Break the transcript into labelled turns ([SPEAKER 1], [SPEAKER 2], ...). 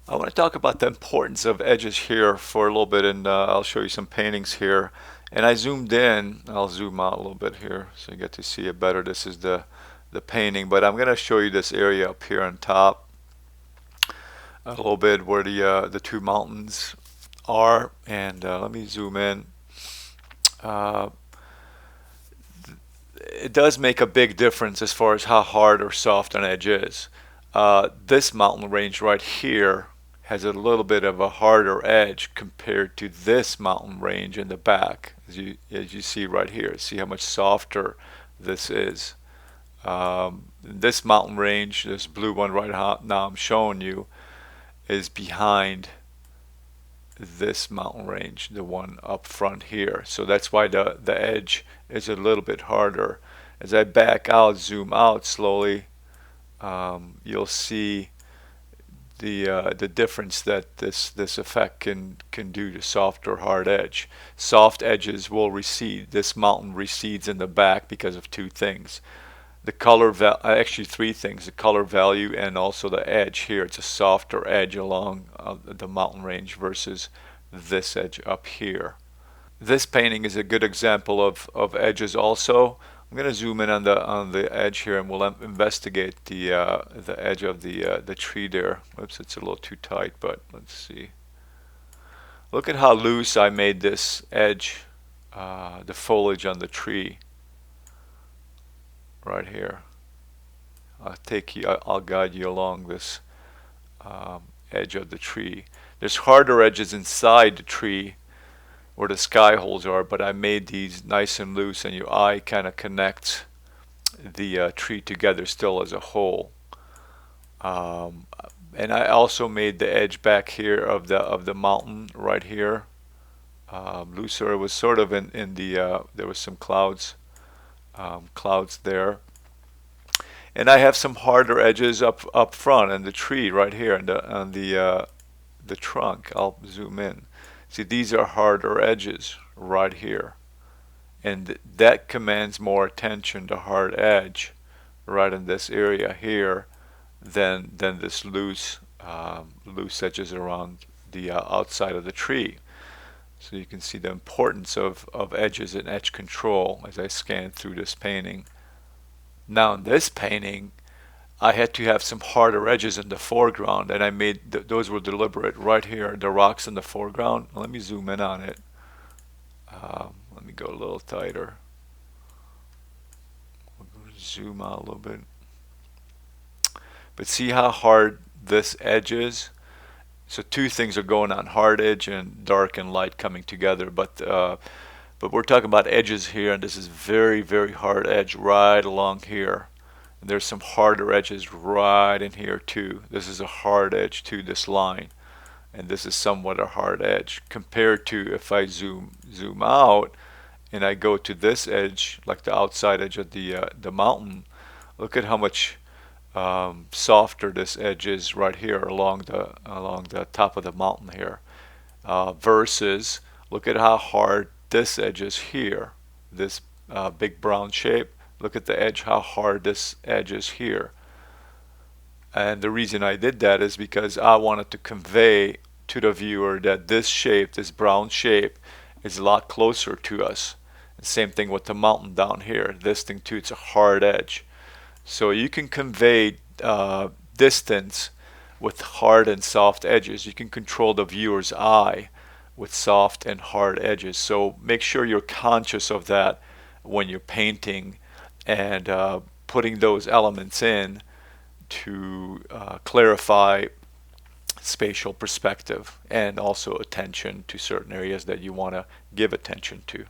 [SPEAKER 1] I want to talk about the importance of edges here for a little bit, and I'll show you some paintings here. And I zoomed in. I'll zoom out a little bit here so you get to see it better. This is the painting, but I'm going to show you this area up here on top a little bit where the two mountains are. And let me zoom in. Uh, it does make a big difference as far as how hard or soft an edge is. This mountain range right here has a little bit of a harder edge compared to this mountain range in the back, as you see right here. See how much softer this is. This mountain range, this blue one right now I'm showing you, is behind this mountain range, the one up front here. So that's why the edge is a little bit harder. As I back out, zoom out slowly, you'll see the difference that this effect can do to soft or hard edge. Soft edges will recede. This mountain recedes in the back because of two things. The color actually three things: the color value and also the edge here. It's a softer edge along the mountain range versus this edge up here. This painting is a good example of edges also. I'm going to zoom in on the edge here, and we'll investigate the edge of the tree there. Oops, it's a little too tight, but let's see. Look at how loose I made this edge, the foliage on the tree right here. I'll guide you along this edge of the tree. There's harder edges inside the tree where the sky holes are, but I made these nice and loose, and your eye kind of connects the tree together still as a whole. Um, and I also made the edge back here of the mountain right here looser. It was sort of in the there was some clouds there, and I have some harder edges up front in the tree right here and the trunk. I'll zoom in. See, these are harder edges right here, and that commands more attention, to hard edge right in this area here than this loose edges around the outside of the tree. So you can see the importance of edges and edge control as I scan through this painting. Now in this painting, I had to have some harder edges in the foreground, and I made those were deliberate right here, the rocks in the foreground. Let me zoom in on it. Let me go a little tighter. Zoom out a little bit. But see how hard this edge is? So two things are going on: hard edge and dark and light coming together. But we're talking about edges here, and this is very, very hard edge right along here. And there's some harder edges right in here too. This is a hard edge to this line, and this is somewhat a hard edge compared to if I zoom out and I go to this edge, like the outside edge of the mountain. Look at how much softer this edge is right here along the top of the mountain here, versus look at how hard this edge is here, this big brown shape. Look at the edge, how hard this edge is here. And the reason I did that is because I wanted to convey to the viewer that this shape, this brown shape, is a lot closer to us. And same thing with the mountain down here. This thing too, it's a hard edge. So you can convey distance with hard and soft edges. You can control the viewer's eye with soft and hard edges. So make sure you're conscious of that when you're painting and putting those elements in to clarify spatial perspective and also attention to certain areas that you want to give attention to.